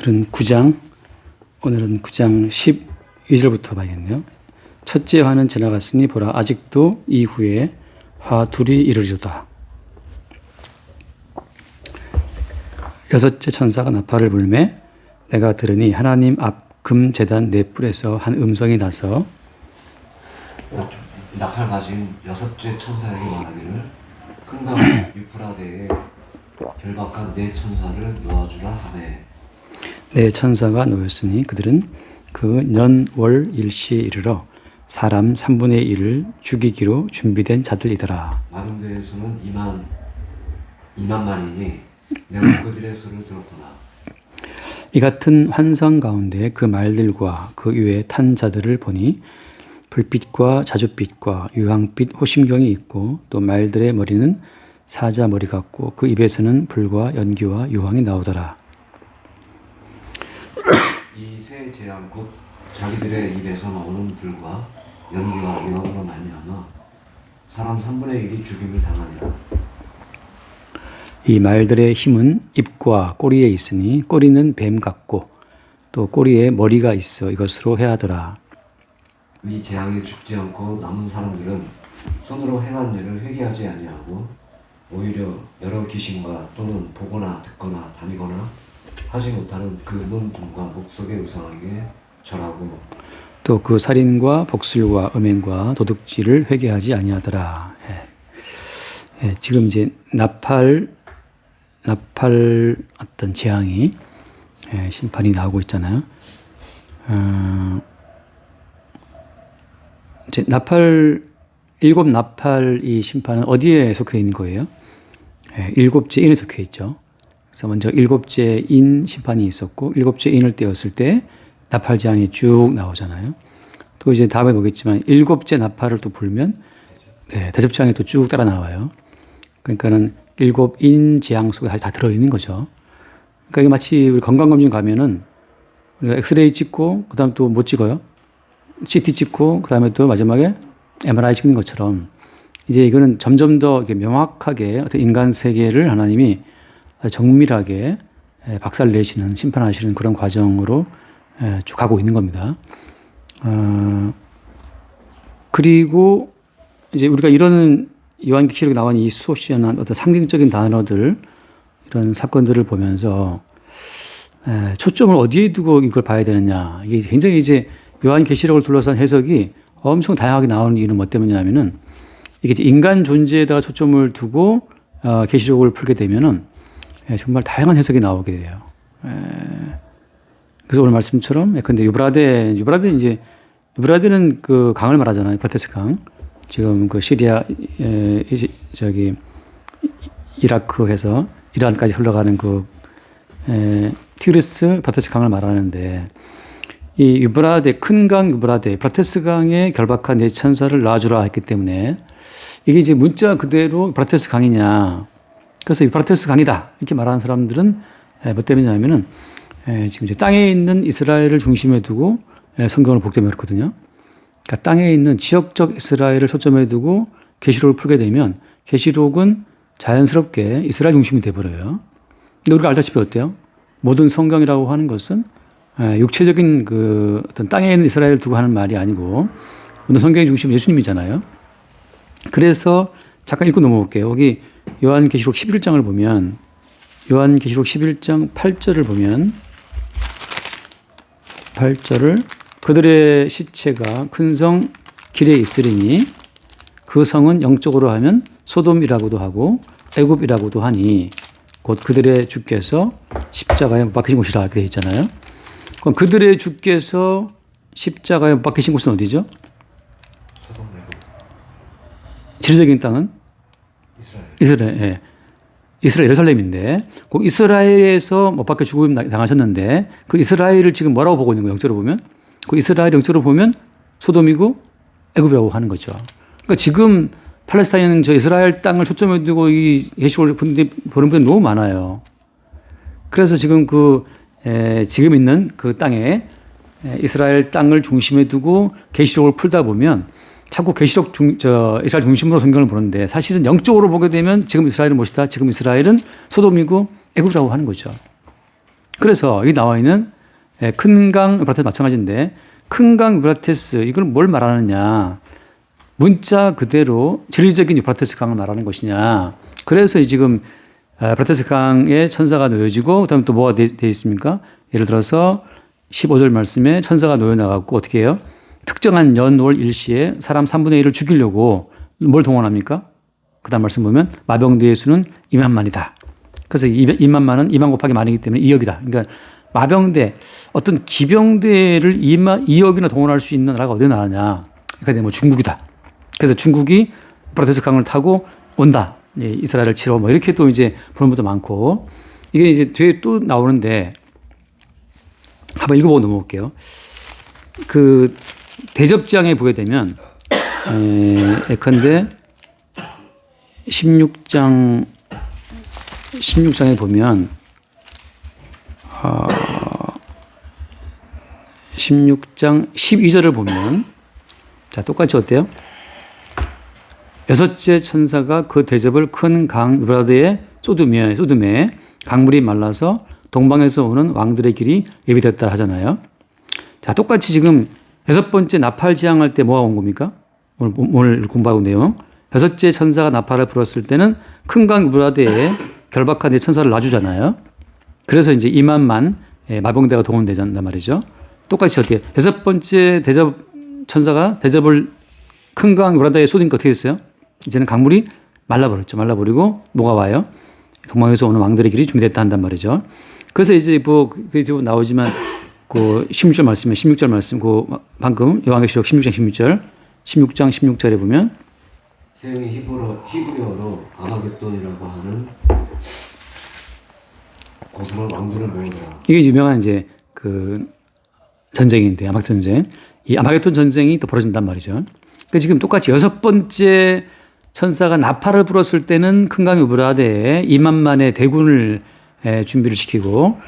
오늘은 9장 12절부터 봐야겠네요. 첫째 화는 지나갔으니 보라 아직도 이후에 화 둘이 이르리로다. 여섯째 천사가 나팔을 불매 내가 들으니 하나님 앞 금 제단 네 뿔에서 한 음성이 나서 나팔 가진 여섯째 천사에게 말하기를 큰 강 유프라데에 결박한 네 천사를 놓아주라 하매 네 천사가 놓였으니 그들은 그 년 월 일시에 이르러 사람 3분의 1을 죽이기로 준비된 자들이더라. 많은 데의 수는 2만만이니 내가 그들의 수를 들었구나. 이 같은 환상 가운데 그 말들과 그 위에 탄 자들을 보니 불빛과 자줏빛과 유황빛 호심경이 있고 또 말들의 머리는 사자 머리 같고 그 입에서는 불과 연기와 유황이 나오더라. 이 세 재앙 곧 자기들의 입에서 나오는 불과 연기와 유황으로 말미암아 사람 3분의 1이 죽임을 당하니라. 이 말들의 힘은 입과 꼬리에 있으니 꼬리는 뱀 같고 또 꼬리에 머리가 있어 이것으로 해하더라. 이 재앙에 죽지 않고 남은 사람들은 손으로 행한 일을 회개하지 아니하고 오히려 여러 귀신과 또는 보거나 듣거나 다니거나 하지 못하는 그 문둥과 목 속의 우상에게 절하고 또 그 살인과 복술과 음행과 도둑질을 회개하지 아니하더라. 지금 이제 나팔 어떤 재앙이 심판이 나오고 있잖아요. 이제 일곱 나팔 이 심판은 어디에 속해 있는 거예요? 일곱째 인에 속해 있죠. 그래서 먼저 일곱째 인 심판이 있었고 일곱째 인을 떼었을 때 나팔 재앙이 쭉 나오잖아요. 또 이제 다음에 보겠지만 일곱째 나팔을 또 불면 대접 재앙이 또 쭉 따라 나와요. 그러니까는 일곱 인 재앙 속에 다 들어있는 거죠. 그러니까 이게 마치 우리 건강검진 가면은 우리가 엑스레이 찍고 그다음 또 못 찍어요. CT 찍고 그다음에 또 마지막에 MRI 찍는 것처럼 이제 이거는 점점 더 이렇게 명확하게 어떤 인간 세계를 하나님이 정밀하게 박살내시는 심판하시는 그런 과정으로 쭉 가고 있는 겁니다. 그리고 이제 우리가 이런 요한계시록에 나온 이 수없이한 어떤 상징적인 단어들 이런 사건들을 보면서 초점을 어디에 두고 이걸 봐야 되느냐 이게 굉장히 이제 요한계시록을 둘러싼 해석이 엄청 다양하게 나오는 이유는 뭐 때문이냐면은 이게 이제 인간 존재에다가 초점을 두고 계시록을 풀게 되면은 정말 다양한 해석이 나오게 돼요. 그래서 오늘 말씀처럼 근데 유브라데는 그 강을 말하잖아요. 유프라테스 강. 지금 그 시리아 이라크에서 이란까지 흘러가는 그 티그리스 유프라테스 강을 말하는데 이 큰 강 유브라데 유프라테스 강에 결박한 네 천사를 놔주라 했기 때문에 이게 이제 문자 그대로 유프라테스 강이냐 그래서 유프라테스 강이다 이렇게 말하는 사람들은 뭐 때문이냐면은 지금 이제 땅에 있는 이스라엘을 중심에 두고 성경을 복되면 그렇거든요. 그러니까 땅에 있는 지역적 이스라엘을 초점에 두고 계시록을 풀게 되면 계시록은 자연스럽게 이스라엘 중심이 돼버려요. 근데 우리가 알다시피 어때요? 모든 성경이라고 하는 것은 육체적인 그 어떤 땅에 있는 이스라엘을 두고 하는 말이 아니고 모든 성경의 중심은 예수님이잖아요. 그래서 잠깐 읽고 넘어올게요. 여기 요한계시록 11장을 보면 요한계시록 11장 8절을 보면 8절을 그들의 시체가 큰 성 길에 있으리니 그 성은 영적으로 하면 소돔이라고도 하고 애굽이라고도 하니 곧 그들의 주께서 십자가에 못 박히신 곳이라 이렇게 되어 있잖아요. 그럼 그들의 주께서 십자가에 못 박히신 곳은 어디죠? 소돔 애굽. 지리적인 땅은 이스라엘. 이스라엘 예루살렘인데 그 이스라엘에서 못 박혀 죽음 당하셨는데 그 이스라엘을 지금 뭐라고 보고 있는 거예요? 영적으로 보면 그 이스라엘 영적으로 보면 소돔이고 애굽이라고 하는 거죠. 그러니까 지금 팔레스타인은 저 이스라엘 땅을 초점에 두고 이 계시록을 보는 분들이 너무 많아요. 그래서 지금 지금 있는 그 땅에 이스라엘 땅을 중심에 두고 계시록을 풀다 보면 자꾸 계시록 이스라엘 중심으로 성경을 보는데 사실은 영적으로 보게 되면 지금 이스라엘은 무엇이다? 지금 이스라엘은 소돔이고 애굽이라고 하는 거죠. 그래서 여기 나와 있는 큰 강 유브라테스 마찬가지인데 큰 강 유브라테스 이걸 뭘 말하느냐. 문자 그대로 지리적인 유브라테스 강을 말하는 것이냐. 그래서 이 지금 유브라테스 강에 천사가 놓여지고 그다음에 또 뭐가 돼 있습니까? 예를 들어서 15절 말씀에 천사가 놓여나가고 어떻게 해요? 특정한 연월 일시에 사람 3분의 1을 죽이려고 뭘 동원합니까? 그 다음 말씀 보면 마병대의 수는 2만만이다. 그래서 2만만은 2만 곱하기 만이기 때문에 2억이다. 그러니까 마병대 어떤 기병대를 2억이나 동원할 수 있는 나라가 어디 나라냐. 그러니까 뭐 중국이다. 그래서 중국이 유프라테스 강을 타고 온다. 이스라엘을 치러 뭐 이렇게 또 이제 보는 것도 많고 이게 이제 뒤에 또 나오는데 한번 읽어보고 넘어올게요. 그 대접지향에 보게 되면 예컨대 16장에 보면 16장 12절을 보면 자 똑같이 어때요? 여섯째 천사가 그 대접을 큰 강 유브라데에 쏟음에 강물이 말라서 동방에서 오는 왕들의 길이 예비됐다 하잖아요. 자 똑같이 지금 여섯 번째 나팔 지향할 때 뭐가 온 겁니까? 오늘 공부하고 내용. 여섯째 천사가 나팔을 불었을 때는 큰 강 유브라데에 결박한 네 천사를 놔주잖아요. 그래서 이제 2만만 마병대가 동원되잔단 말이죠. 똑같이 어떻게 여섯 번째 대접 천사가 대접을 큰 강 유브라데에 쏟으니까 어떻게 됐어요? 이제는 강물이 말라버렸죠. 말라버리고 뭐가 와요? 동방에서 오는 왕들의 길이 준비됐다 한단 말이죠. 그래서 이제 뭐 그게 나오지만 그 16절 말씀에 16절 말씀 그 방금 요한계시록 16장 16절에 보면 세용이 히브리어로 아마겟돈이라고 하는 곳으로 왕들을 모으더라. 이게 유명한 이제 그 전쟁인데 아마겟돈 전쟁. 이 아마겟돈 전쟁이 또 벌어진단 말이죠. 그 지금 똑같이 여섯 번째 천사가 나팔을 불었을 때는 큰강 유브라데에 2만만의 대군을 준비를 시키고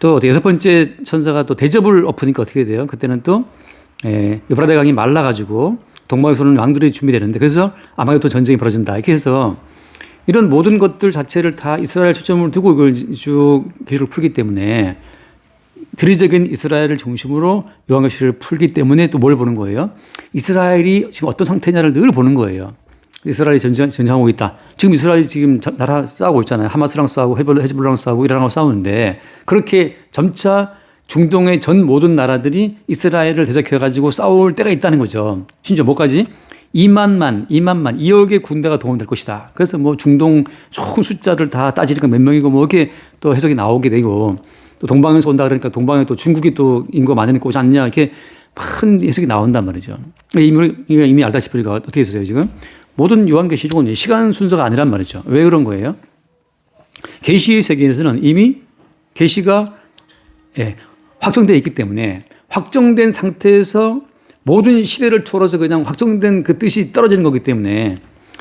또 여섯 번째 천사가 또 대접을 엎으니까 어떻게 돼요? 그때는 또 유브라데 강이 말라가지고 동방에서는 왕들이 준비되는데 그래서 아마겟돈 전쟁이 벌어진다. 이렇게 해서 이런 모든 것들 자체를 다 이스라엘 초점을 두고 이걸 쭉 계시를 풀기 때문에 드리적인 이스라엘을 중심으로 요한계시를 풀기 때문에 또 뭘 보는 거예요? 이스라엘이 지금 어떤 상태냐를 늘 보는 거예요. 이스라엘이 전쟁하고 있다. 지금 이스라엘이 지금 나라 싸우고 있잖아요. 하마스랑 싸우고 헤즈볼라랑 싸우고 이란하고 싸우는데 그렇게 점차 중동의 전 모든 나라들이 이스라엘을 대적해가지고 싸울 때가 있다는 거죠. 심지어 뭐까지? 2억의 군대가 동원될 것이다. 그래서 뭐 중동 총 숫자를 다 따지니까 몇 명이고 뭐 이렇게 또 해석이 나오게 되고 또 동방에서 온다 그러니까 동방에 또 중국이 또 인구가 많으니까 오지 않냐 이렇게 큰 해석이 나온단 말이죠. 이미 알다시피 우리가 어떻게 했어요 지금? 모든 요한계시록은 시간 순서가 아니란 말이죠. 왜 그런 거예요? 계시의 세계에서는 이미 계시가 확정되어 있기 때문에 확정된 상태에서 모든 시대를 초월해서 그냥 확정된 그 뜻이 떨어지는 거기 때문에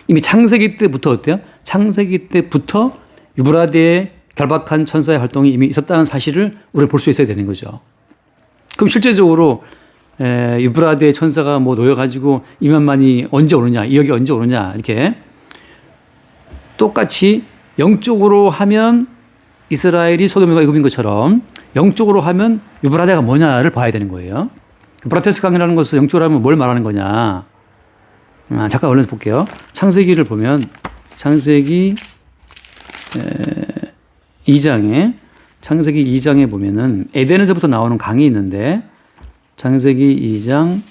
이미 창세기 때부터 어때요? 창세기 때부터 유브라데에 결박한 천사의 활동이 이미 있었다는 사실을 우리가 볼 수 있어야 되는 거죠. 그럼 실제적으로 유브라데 천사가 뭐 놓여가지고 2만만이 언제 오느냐, 2억이 언제 오느냐 이렇게 똑같이 영적으로 하면 이스라엘이 소돔과 애굽인 것처럼 영적으로 하면 유브라데가 뭐냐를 봐야 되는 거예요. 유브라테스 강이라는 것은 영적으로 하면 뭘 말하는 거냐. 잠깐 얼른 볼게요. 창세기를 보면 창세기 2장에 보면은 에덴에서부터 나오는 강이 있는데 창세기 2장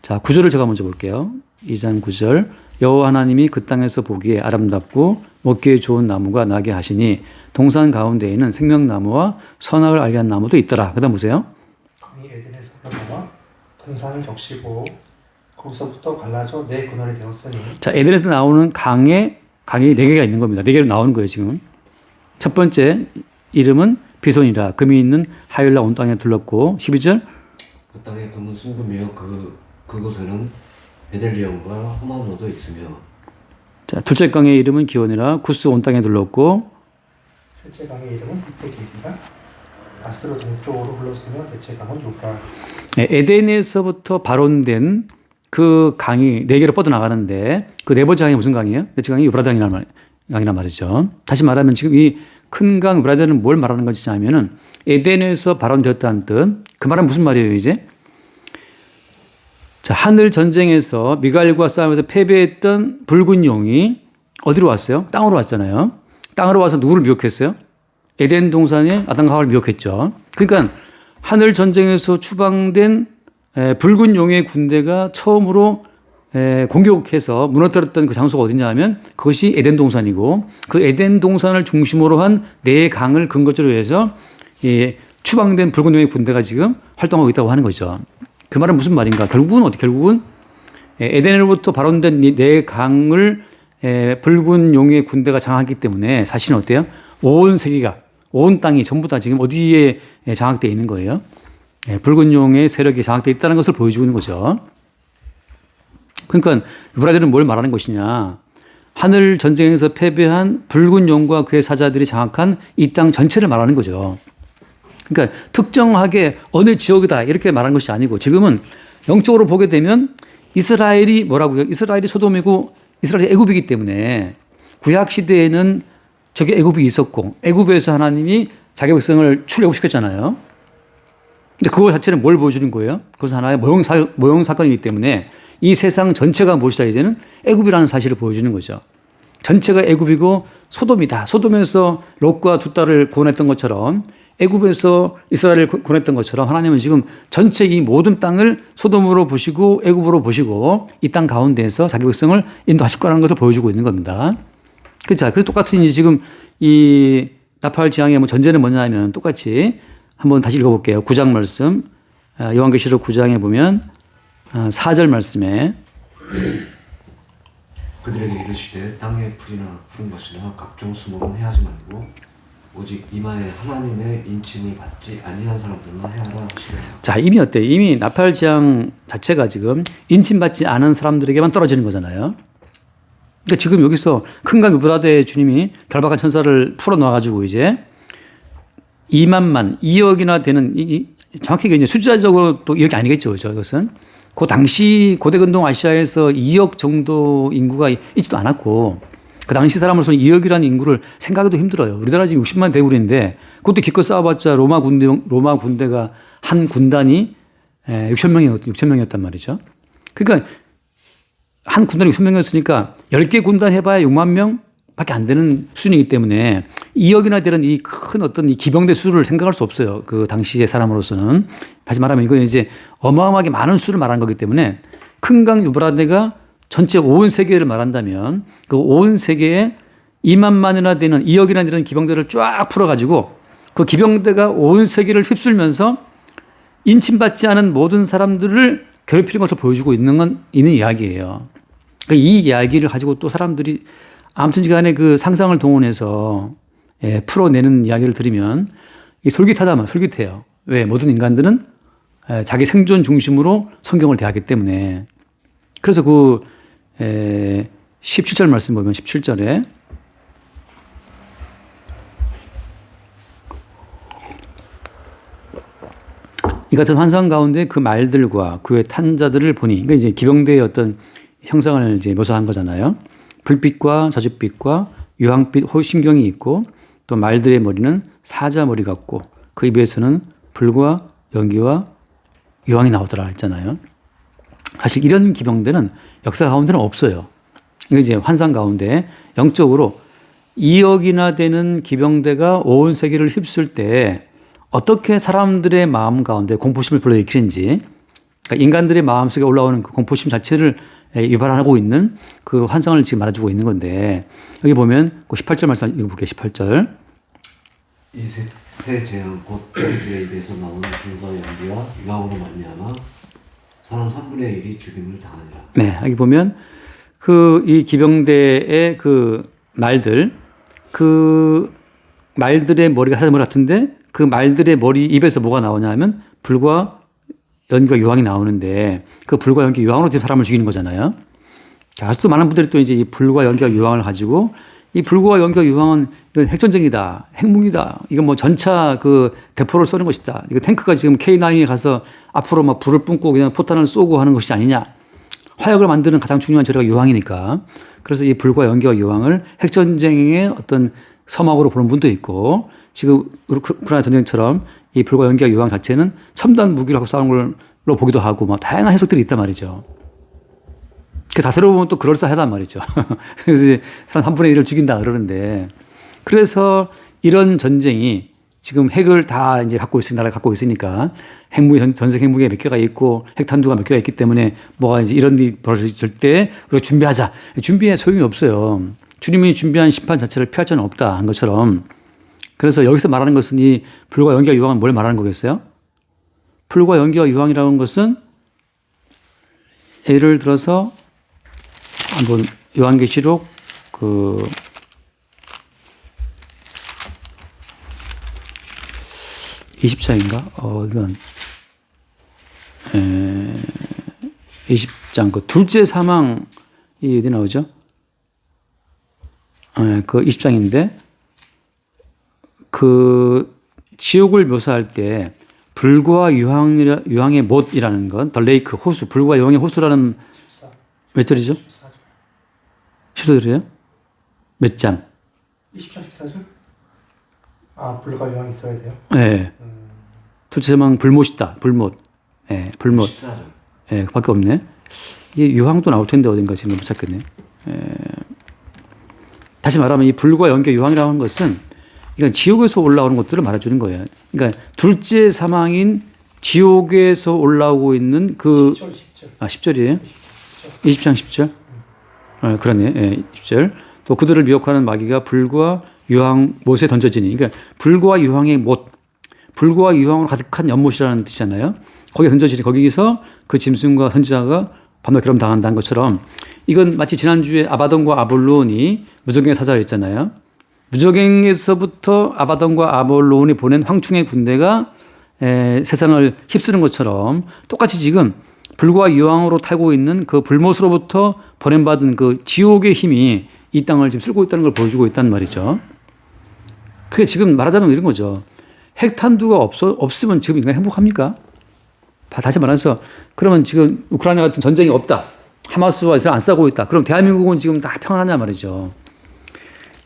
자 9절을 제가 먼저 볼게요. 2장 9절 여호와 하나님이 그 땅에서 보기에 아름답고 먹기에 좋은 나무가 나게 하시니 동산 가운데에는 생명나무와 선악을 알게 한 나무도 있더라. 그다음 보세요. 강이 에덴에서 흘러나와 동산을 적시고 거기서부터 갈라져 네 그늘이 되었으니 자 에덴에서 나오는 강이 4개가 있는 겁니다. 4개로 나오는 거예요 지금. 첫 번째 이름은 비손이라 금이 있는 하율라 온 땅에 둘렀고 12절 그 땅에 금은 순금이요 그곳에는 베델리엄과 호마노도 있으며 자, 둘째 강의 이름은 기온이라 구스 온 땅에 둘렀고 셋째 강의 이름은 비테기리라 아스로 동쪽으로 흘렀으며 대체 강은 요프라. 에덴에서부터 발원된 그 강이 4개로 뻗어나가는데 그 네 번째 강이 무슨 강이에요? 넷째 강이 유브라데 강이란 말이죠. 다시 말하면 지금 이 큰 강 유브라데는 뭘 말하는 것이냐면은 에덴에서 발원되었다는 뜻. 그 말은 무슨 말이에요, 이제? 자, 하늘 전쟁에서 미갈과 싸움에서 패배했던 붉은 용이 어디로 왔어요? 땅으로 왔잖아요. 땅으로 와서 누구를 미혹했어요? 에덴 동산에 아담과 하와를 미혹했죠. 그러니까 하늘 전쟁에서 추방된 붉은 용의 군대가 처음으로 공격해서 무너뜨렸던 그 장소가 어디냐 하면 그것이 에덴 동산이고 그 에덴 동산을 중심으로 한 네 강을 근거지로 해서 추방된 붉은 용의 군대가 지금 활동하고 있다고 하는 거죠. 그 말은 무슨 말인가? 결국은 에덴으로부터 발원된 이 네 강을 붉은 용의 군대가 장악했기 때문에 사실은 어때요? 온 세계가 온 땅이 전부 다 지금 어디에 장악되어 있는 거예요? 붉은 용의 세력이 장악되어 있다는 것을 보여주고 있는 거죠. 그러니까 유브라데는 뭘 말하는 것이냐? 하늘 전쟁에서 패배한 붉은 용과 그의 사자들이 장악한 이 땅 전체를 말하는 거죠. 그러니까 특정하게 어느 지역이다 이렇게 말하는 것이 아니고 지금은 영적으로 보게 되면 이스라엘이 뭐라고요? 이스라엘이 소돔이고 이스라엘이 애굽이기 때문에 구약 시대에는 저게 애굽이 있었고 애굽에서 하나님이 자기 백성을 출애굽시켰잖아요. 근데 그거 자체는 뭘 보여주는 거예요? 그것은 하나의 모형 사건이기 때문에 이 세상 전체가 무엇이다 이제는 애굽이라는 사실을 보여주는 거죠. 전체가 애굽이고 소돔이다. 소돔에서 롯과 두 딸을 구원했던 것처럼 애굽에서 이스라엘을 구원했던 것처럼 하나님은 지금 전체 이 모든 땅을 소돔으로 보시고 애굽으로 보시고 이 땅 가운데에서 자기 백성을 인도하실 거라는 것을 보여주고 있는 겁니다. 그렇죠. 그래서 똑같은 지금 이 나팔 지향의 전제는 뭐냐면 똑같이 한번 다시 읽어볼게요. 9장 말씀 요한계시록 9장에 보면 4절 말씀에 그들에게 이르시되 땅의 풀이나 푸른 것이나 각종 수목은 해하지 말고 오직 이마에 하나님의 인침을 받지 아니한 사람들만 해하라 하시네요. 자, 이미 어때요? 이미 나팔 지향 자체가 지금 인침받지 않은 사람들에게만 떨어지는 거잖아요. 그러니까 지금 여기서 큰강 유브라데 주님이 결박한 천사를 풀어놔가지고 이제 2만만 2억이나 되는 정확히 이제 숫자적으로 또 2억이 아니겠죠, 저것은. 그 당시 고대근동 아시아에서 2억 정도 인구가 있지도 않았고 그 당시 사람으로서는 2억이라는 인구를 생각해도 힘들어요. 우리나라 지금 60만 대군인데 그것도 기껏 싸워봤자 로마 군대가 한 군단이 6천 명이었단 말이죠. 그러니까 한 군단이 6천 명이었으니까 10개 군단 해봐야 6만 명밖에 안 되는 수준이기 때문에 2억이나 되는 이 큰 어떤 이 기병대 수를 생각할 수 없어요. 그 당시의 사람으로서는. 다시 말하면 이건 이제 어마어마하게 많은 수를 말하는 거기 때문에 큰강 유브라데가 전체 온 세계를 말한다면 그 온 세계에 2만만이나 되는 2억이나 되는 기병대를 쫙 풀어가지고 그 기병대가 온 세계를 휩쓸면서 인침받지 않은 모든 사람들을 괴롭히는 것을 보여주고 있는 이야기예요. 그러니까 이 이야기를 가지고 또 사람들이 아무튼 간에 그 상상을 동원해서 풀어내는 이야기를 들으면 솔깃해요. 왜? 모든 인간들은 자기 생존 중심으로 성경을 대하기 때문에. 그래서 그 17절 말씀 보면 17절에 이 같은 환상 가운데 그 말들과 그의 탄자들을 보니, 그러니까 이제 기병대의 어떤 형상을 이제 묘사한 거잖아요. 불빛과 저녁빛과 유황빛 심경이 있고 또 말들의 머리는 사자 머리 같고 그 입에서는 불과 연기와 유황이 나오더라 했잖아요. 사실 이런 기병대는 역사 가운데는 없어요. 이거 이제 환상 가운데 영적으로 2억이나 되는 기병대가 온 세계를 휩쓸 때 어떻게 사람들의 마음 가운데 공포심을 불러일으키는지, 그러니까 인간들의 마음속에 올라오는 그 공포심 자체를 유발하고 있는 그 환상을 지금 말해주고 있는 건데, 여기 보면 그 18절 말씀 읽어볼게요. 18절. 이 새 재앙 곧 저희들의 입에서 나오는 불과 연기와 유황으로 말미암아 사람 3분의 1이 죽임을 당하니라. 네, 여기 보면 이 기병대의 그 말들의 머리가 사자 머리 같은데 그 말들의 머리 입에서 뭐가 나오냐면 불과 연기와 유황이 나오는데 그 불과 연기 유황으로 사람을 죽이는 거잖아요. 아직도 많은 분들이 또 이제 이 불과 연기와 유황을 가지고 이 불과 연기와 유황은 이건 핵전쟁이다, 핵무기다. 이건 뭐 전차 그 대포를 쏘는 것이다. 이거 탱크가 지금 K9에 가서 앞으로 막 불을 뿜고 그냥 포탄을 쏘고 하는 것이 아니냐. 화약을 만드는 가장 중요한 재료가 유황이니까. 그래서 이 불과 연기와 유황을 핵전쟁의 어떤 서막으로 보는 분도 있고 지금 우크라이나 전쟁처럼 이 불과 연기와 유황 자체는 첨단 무기를 갖고 싸우는 걸로 보기도 하고 막 다양한 해석들이 있단 말이죠. 그 다스려 보면 또 그럴싸하단 말이죠. 그래서 이제 사람 3분의 1을 죽인다 그러는데 그래서 이런 전쟁이 지금 핵을 다 이제 갖고 있으니 나라가 갖고 있으니까 핵무기 전색 핵무기가 몇 개가 있고 핵탄두가 몇 개가 있기 때문에 뭐가 이제 이런 일이 벌어질 때 우리가 준비하자. 준비에 소용이 없어요. 주님이 준비한 심판 자체를 피할 수는 없다 한 것처럼 그래서 여기서 말하는 것은 이 불과 연기와 유황은 뭘 말하는 거겠어요? 불과 연기와 유황이라는 것은 예를 들어서 한번 요한계시록 20장인가? 이건 20장 그 둘째 사망이 어디 나오죠? 그 20장인데 그 지옥을 묘사할 때 불과 유황의 못이라는 건 더 레이크 호수 불과 유황의 호수라는 14. 몇 절이죠? 14절. 14절이에요? 몇 장? 20장 14절? 아, 불과 유황이 있어야 돼요? 네. 둘째 사망 불못이다. 불못. 예, 불못. 14절. 예, 그밖에 없네. 이게 유황도 나올 텐데 어딘가 지금 못 찾겠네. 다시 말하면 이 불과 연기 유황이라고 하는 것은 이건 지옥에서 올라오는 것들을 말해주는 거예요. 그러니까 둘째 사망인 지옥에서 올라오고 있는 그 10절, 10절. 10절이에요? 20장 10절? 그러네. 예, 10절. 또 그들을 미혹하는 마귀가 불과 유황 못에 던져지니. 그러니까 불과 유황의 못. 불과 유황으로 가득한 연못이라는 뜻이잖아요. 거기에 던져지니 거기서 그 짐승과 선지자가 밤낮 괴로움 당한다는 것처럼 이건 마치 지난주에 아바돈과 아볼론이 무적행의 사자였잖아요. 무적행에서부터 아바돈과 아볼론이 보낸 황충의 군대가 세상을 휩쓰는 것처럼 똑같이 지금 불과 유황으로 타고 있는 그 불못으로부터 보냄받은 그 지옥의 힘이 이 땅을 지금 쓸고 있다는 걸 보여주고 있단 말이죠. 그게 지금 말하자면 이런 거죠. 핵탄두가 없으면 지금 인간이 행복합니까? 다시 말해서 그러면 지금 우크라이나 같은 전쟁이 없다. 하마스와 이스라엘 안 싸우고 있다. 그럼 대한민국은 지금 다 평안하냐 말이죠.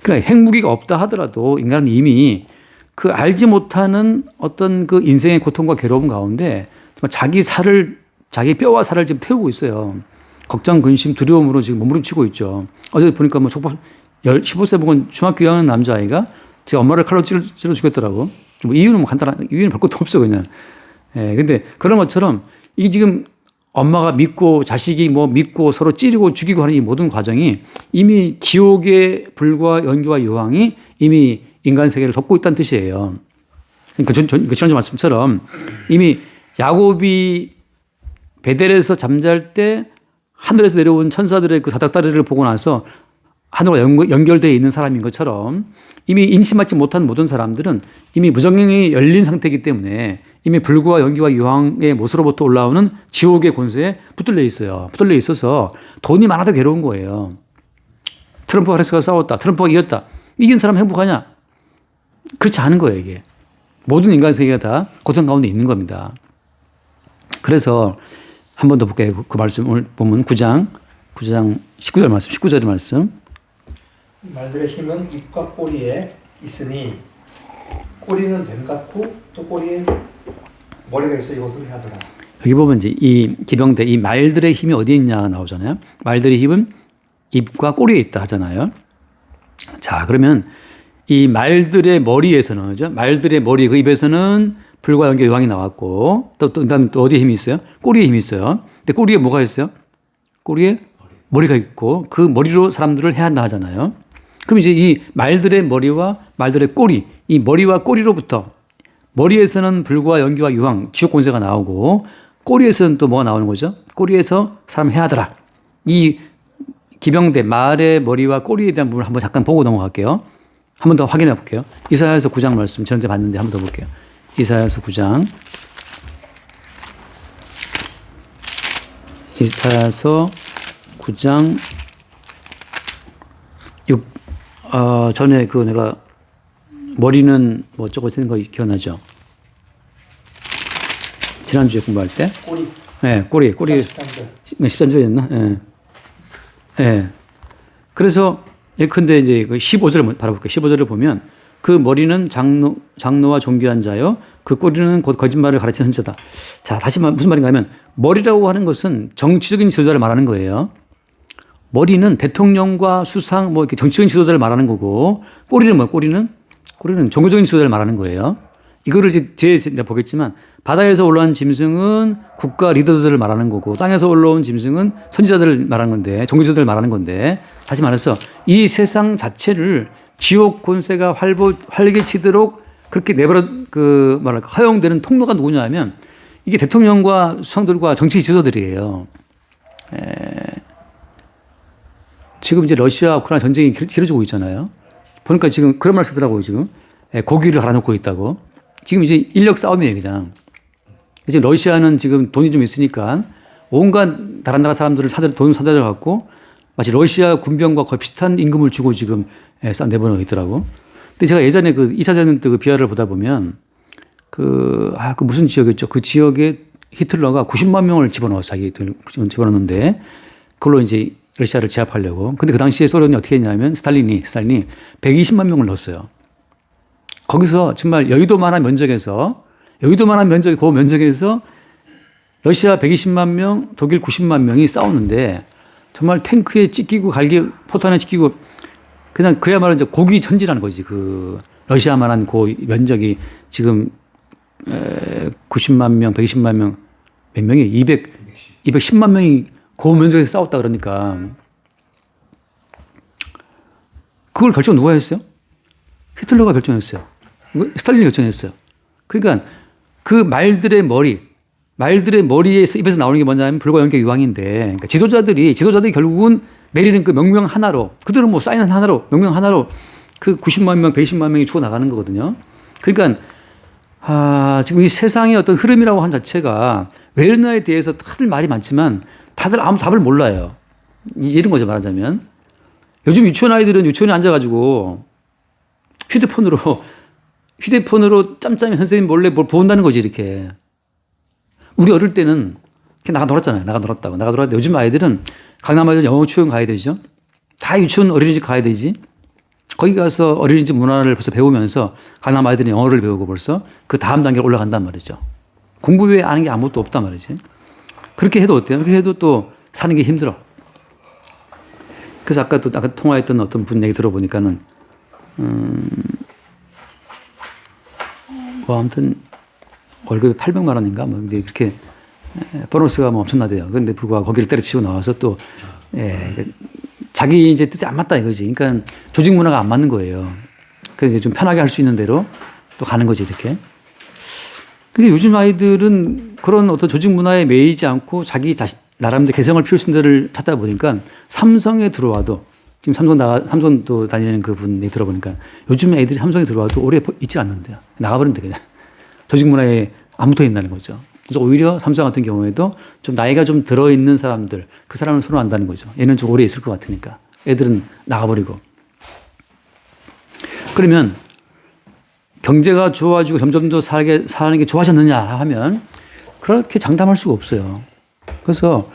그러니까 핵무기가 없다 하더라도 인간은 이미 그 알지 못하는 어떤 그 인생의 고통과 괴로움 가운데 자기 뼈와 살을 지금 태우고 있어요. 걱정, 근심, 두려움으로 지금 몸부림치고 있죠. 어제 보니까 뭐 15세 먹은 중학교 2학년 남자아이가 제 엄마를 칼로 찔러 죽였더라고. 뭐 이유는 뭐 간단한, 이유는 별 것도 없어, 그냥. 근데 그런 것처럼 이게 지금 엄마가 믿고 자식이 뭐 믿고 서로 찌르고 죽이고 하는 이 모든 과정이 이미 지옥의 불과 연기와 유황이 이미 인간 세계를 덮고 있다는 뜻이에요. 그러니까 지난주 말씀처럼 이미 야곱이 베델에서 잠잘 때 하늘에서 내려온 천사들의 그 다닥다리를 보고 나서 하늘과 연결되어 있는 사람인 것처럼 이미 인심받지 못한 모든 사람들은 이미 무정령이 열린 상태이기 때문에 이미 불과 연기와 유황의 못으로부터 올라오는 지옥의 권세에 붙들려 있어요. 붙들려 있어서 돈이 많아도 괴로운 거예요. 트럼프와 하리스가 싸웠다. 트럼프가 이겼다. 이긴 사람 행복하냐? 그렇지 않은 거예요, 이게. 모든 인간 세계가 다 고통 가운데 있는 겁니다. 그래서 한 번 더 볼게요. 그 말씀을 보면 9장 19절 말씀, 19절의 말씀. 말들의 힘은 입과 꼬리에 있으니 꼬리는 뱀 같고 또 꼬리에 머리가 있어 이것을 해하더라. 여기 보면 이제 이 기병대 이 말들의 힘이 어디에 있냐 나오잖아요. 말들의 힘은 입과 꼬리에 있다 하잖아요. 자, 그러면 이 말들의 머리에서는 그죠? 말들의 머리 그 입에서는 불과 연기 유황이 나왔고 그다음에 또 어디에 힘이 있어요? 꼬리에 힘이 있어요. 근데 꼬리에 뭐가 있어요? 꼬리에 머리가 있고 그 머리로 사람들을 해한다 하잖아요. 그럼 이제 이 말들의 머리와 말들의 꼬리, 이 머리와 꼬리로부터 머리에서는 불과 연기와 유황, 지옥 권세가 나오고 꼬리에서는 또 뭐가 나오는 거죠? 꼬리에서 사람 해하더라. 이 기병대 말의 머리와 꼬리에 대한 부분을 한번 잠깐 보고 넘어갈게요. 한 번 더 확인해 볼게요. 이사야서 9장 말씀 지난주에 봤는데 한 번 더 볼게요. 이사야서 9장. 이사야서 9장 6 전에 그 내가 머리는 뭐 어쩌고 되는 거 기억나죠? 지난주에 공부할 때. 꼬리. 네, 꼬리. 13절. 13절이었나? 예. 네. 네. 그래서 예컨대 이제 그 15절을 바라볼게요. 15절을 보면 그 머리는 장로와 존귀한 자요. 그 꼬리는 곧 거짓말을 가르치는 자다. 자, 다시 무슨 말인가 하면 머리라고 하는 것은 정치적인 지도자를 말하는 거예요. 머리는 대통령과 수상 뭐 이렇게 정치적인 지도자를 말하는 거고 꼬리는 뭐야? 꼬리는 종교적인 지도자를 말하는 거예요. 이거를 이제 뒤에 내가 보겠지만 바다에서 올라온 짐승은 국가 리더들을 말하는 거고 땅에서 올라온 짐승은 선지자들을 말하는 건데 종교자들을 말하는 건데 다시 말해서 이 세상 자체를 지옥 권세가 활개치도록 그렇게 내버려 허용되는 통로가 누구냐 하면 이게 대통령과 수상들과 정치 지도자들이에요. 지금 이제 러시아 우크라이나 전쟁이 길어지고 있잖아요. 보니까 지금 그런 말 쓰더라고요. 지금 고기를 갈아놓고 있다고. 지금 이제 인력 싸움이에요, 그냥. 지금 러시아는 지금 돈이 좀 있으니까 온갖 다른 나라 사람들을 돈 사들여 갖고 마치 러시아 군병과 거의 비슷한 임금을 주고 지금 내보내고 있더라고. 근데 제가 예전에 그 2차 대전 때 그 비화를 보다 보면 그 무슨 지역이었죠? 그 지역에 히틀러가 90만 명을 집어넣어서 자기 집어넣는데 그걸로 이제 러시아를 제압하려고. 근데 그 당시에 소련이 어떻게 했냐면 스탈린이 120만 명을 넣었어요. 거기서 정말 여의도만한 면적에서 그 면적에서 러시아 120만 명, 독일 90만 명이 싸우는데 정말 탱크에 찢기고 포탄에 찢기고 그냥 그야말로 이제 고기 천지라는 거지. 그 러시아만한 그 면적이 지금 90만 명, 120만 명, 몇 명이 210만 명이 그 면적에서 싸웠다 그러니까 그걸 결정 누가 했어요? 히틀러가 결정했어요. 스탈린이 결정했어요. 그러니까 그 말들의 머리에서 입에서 나오는 게 뭐냐면 불과 영계 유황인데 그러니까 지도자들이 결국은 내리는 그 명령 하나로 그들은 뭐 사인 하나로 명령 하나로 그 90만 명, 120만 명이 죽어 나가는 거거든요. 그러니까 지금 이 세상의 어떤 흐름이라고 한 자체가 왜 이러냐에 대해서 다들 말이 많지만 다들 아무 답을 몰라요. 이런 거죠, 말하자면. 요즘 유치원 아이들은 유치원에 앉아가지고 휴대폰으로 짬짬이 선생님 몰래 뭘 본다는 거지, 이렇게. 우리 어릴 때는 그냥 나가 놀았잖아요. 나가 놀았는데 요즘 아이들은 강남 아이들은 영어 유치원 가야 되죠. 다 유치원 어린이집 가야 되지. 거기 가서 어린이집 문화를 벌써 배우면서 강남 아이들은 영어를 배우고 벌써 그 다음 단계로 올라간단 말이죠. 공부 외에 아는 게 아무것도 없단 말이지. 그렇게 해도 어때요? 그렇게 해도 또 사는 게 힘들어. 그래서 아까 통화했던 어떤 분 얘기 들어보니까는 뭐 아무튼 월급이 800만 원인가 뭐 근데 그렇게 보너스가 뭐 엄청나대요. 그런데 불구하고 거기를 때려치고 나와서 또 자기 이제 뜻이 안 맞다 이거지. 그러니까 조직 문화가 안 맞는 거예요. 그래서 이제 좀 편하게 할 수 있는 대로 또 가는 거지 이렇게. 근데 요즘 아이들은 그런 어떤 조직 문화에 매이지 않고 자기 나름대로 개성을 피울 수 있는 데를 찾다 보니까 삼성에 들어와도 지금 삼성도 다니는 그분이 들어보니까 요즘 애들이 삼성에 들어와도 오래 있지 않는데요. 나가버린다 그냥. 조직 문화에 안 붙어 있다는 거죠. 그래서 오히려 삼성 같은 경우에도 좀 나이가 좀 들어있는 사람들, 그 사람을 선호한다는 거죠. 얘는 좀 오래 있을 것 같으니까. 애들은 나가버리고. 그러면 경제가 좋아지고 점점 더 사는 게 좋아졌느냐 하면 그렇게 장담할 수가 없어요. 그래서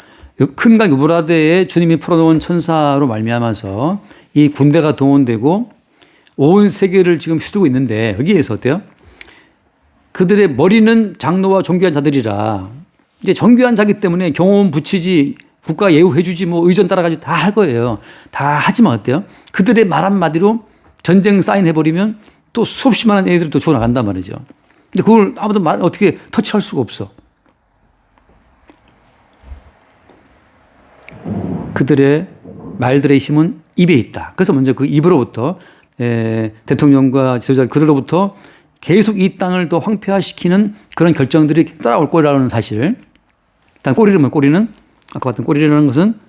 큰 강 유브라데에 주님이 풀어놓은 천사로 말미암아서 이 군대가 동원되고 온 세계를 지금 휘두르고 있는데 여기에서 어때요? 그들의 머리는 장로와 존귀한 자들이라. 이제 존귀한 자기 때문에 경호원 붙이지, 국가 예우해주지, 뭐 의전 따라가지 다 할 거예요. 다 하지만 어때요? 그들의 말 한마디로 전쟁 사인해버리면 또 수없이 많은 애들이 또 죽어나간단 말이죠. 근데 그걸 아무도 어떻게 터치할 수가 없어. 그들의 말들의 힘은 입에 있다. 그래서 먼저 그 입으로부터 대통령과 지도자 그들로부터 계속 이 땅을 더 황폐화시키는 그런 결정들이 따라올 거라는 사실. 일단 꼬리는 아까 봤던 꼬리라는 것은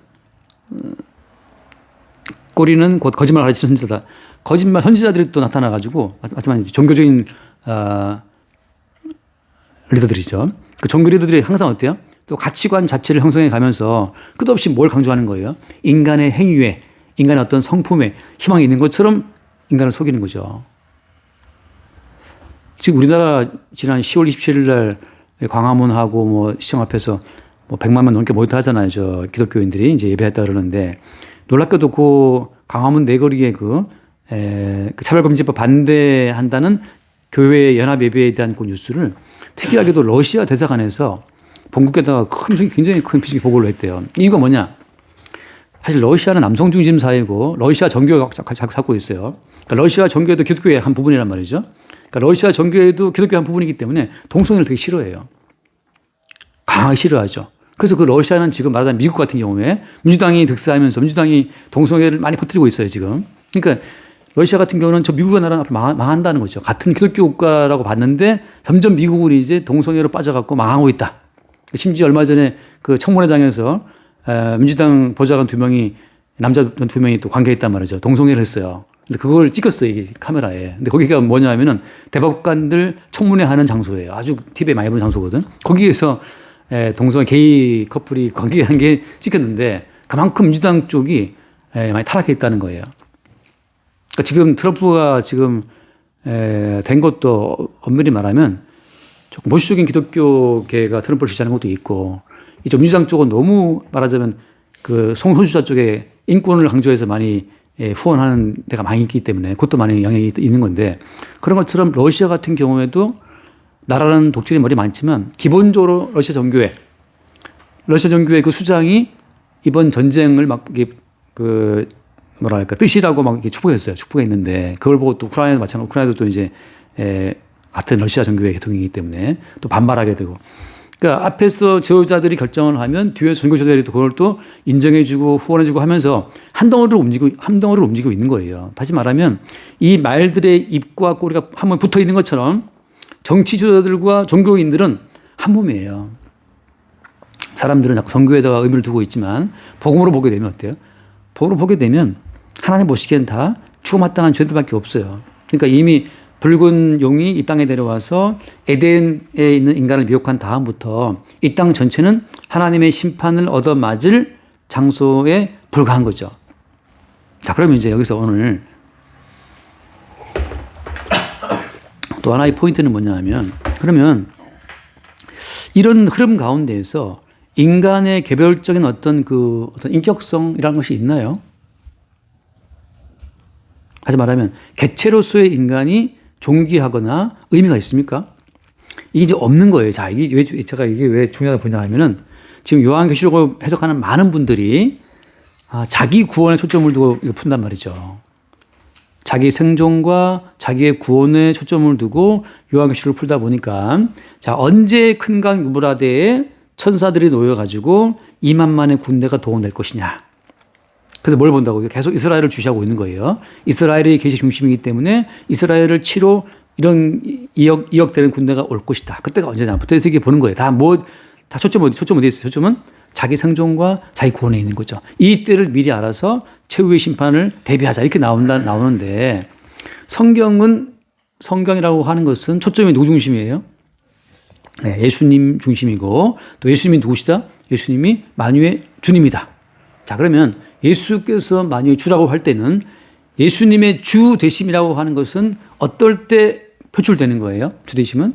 꼬리는 곧 거짓말 가르치는 선지자다. 거짓말 선지자들이 또 나타나가지고 마찬가지 종교적인 리더들이죠. 그 종교 리더들이 항상 어때요? 또 가치관 자체를 형성해 가면서 끝없이 뭘 강조하는 거예요? 인간의 행위에, 인간의 어떤 성품에 희망이 있는 것처럼 인간을 속이는 거죠. 지금 우리나라 지난 10월 27일 날 광화문하고 뭐 시청 앞에서 뭐 100만 명 넘게 모였다 하잖아요. 저 기독교인들이 이제 예배했다 그러는데 놀랍게도 그 광화문 내거리에 그 차별금지법 반대한다는 교회 연합 예배에 대한 그 뉴스를 특이하게도 러시아 대사관에서 본국에다가 굉장히 큰 피식 보고를 했대요. 이유가 뭐냐? 사실 러시아는 남성 중심 사회고 러시아 정교회가 갖고 있어요. 그러니까 러시아 정교회도 기독교의 한 부분이란 말이죠. 그러니까 러시아 정교회도 기독교의 한 부분이기 때문에 동성애를 되게 싫어해요. 강하게 싫어하죠. 그래서 그 러시아는 지금 말하자면 미국 같은 경우에 민주당이 득세하면서 민주당이 동성애를 많이 퍼뜨리고 있어요, 지금. 그러니까 러시아 같은 경우는 저 미국의 나라는 앞으로 망한다는 거죠. 같은 기독교 국가라고 봤는데 점점 미국은 이제 동성애로 빠져갖고 망하고 있다. 심지어 얼마 전에 그 청문회장에서 민주당 보좌관 2명이 남자 2명이 또 관계했단 말이죠. 동성애를 했어요. 근데 그걸 찍혔어요, 이게 카메라에. 근데 거기가 뭐냐 하면은 대법관들 청문회 하는 장소예요. 아주 TV에 많이 보는 장소거든. 거기에서 동성애 게이 커플이 관계한 게 찍혔는데 그만큼 민주당 쪽이 많이 타락했다는 거예요. 그러니까 지금 트럼프가 지금 된 것도 엄밀히 말하면 조금 보수적인 기독교계가 트럼프를 지지하는 것도 있고 이쪽 민주당 쪽은 너무 말하자면 그 성소수자 쪽에 인권을 강조해서 많이 후원하는 데가 많이 있기 때문에 그것도 많이 영향이 있는 건데 그런 것처럼 러시아 같은 경우에도 나라라는 독재의 머리 많지만 기본적으로 러시아 정교회 그 수장이 이번 전쟁을 막 그 뭐랄까 뜻이라고 막 이렇게 축복했어요. 축복했는데 그걸 보고 또 우크라이나도 마찬가지로 우크라이나도 또 이제 같은 러시아 정교회 계통이기 때문에 또 반발하게 되고 그러니까 앞에서 지도자들이 결정을 하면 뒤에 선교사들이 또 그걸 또 인정해주고 후원해주고 하면서 한 덩어리를 움직이고 있는 거예요. 다시 말하면 이 말들의 입과 꼬리가 한번 붙어 있는 것처럼 정치 지도자들과 종교인들은 한 몸이에요. 사람들은 자꾸 종교에다가 의미를 두고 있지만 복음으로 보게 되면 어때요? 복음으로 보게 되면 하나님 보시기엔 다 죽어마땅한 죄들밖에 없어요. 그러니까 이미 붉은 용이 이 땅에 내려와서 에덴에 있는 인간을 미혹한 다음부터 이 땅 전체는 하나님의 심판을 얻어맞을 장소에 불과한 거죠. 자, 그러면 이제 여기서 오늘 또 하나의 포인트는 뭐냐 하면 그러면 이런 흐름 가운데에서 인간의 개별적인 어떤 인격성이라는 것이 있나요? 다시 말하면 개체로서의 인간이 존귀하거나 의미가 있습니까? 이게 이제 없는 거예요. 자, 이게 왜 중요하다 보냐 하면은 지금 요한계시록을 해석하는 많은 분들이 자기 구원에 초점을 두고 이거 푼단 말이죠. 자기 생존과 자기의 구원에 초점을 두고 요한계시록을 풀다 보니까 자, 언제 큰 강 유브라데에 천사들이 놓여가지고 2만만의 군대가 동원될 것이냐. 그래서 뭘 본다고요? 계속 이스라엘을 주시하고 있는 거예요. 이스라엘이 계시 중심이기 때문에 이스라엘을 치러 이런 2억 되는 군대가 올 것이다. 그때가 언제냐. 부터 해서 이게 보는 거예요. 다 초점 어디 있어요? 초점은 자기 생존과 자기 구원에 있는 거죠. 이 때를 미리 알아서 최후의 심판을 대비하자. 이렇게 나오는데 성경이라고 하는 것은 초점이 누구 중심이에요? 네, 예수님 중심이고 또 예수님이 누구시다? 예수님이 만유의 주님이다. 자, 그러면 예수께서 만유의 주라고 할 때는 예수님의 주 되심이라고 하는 것은 어떨 때 표출되는 거예요? 주 되심은?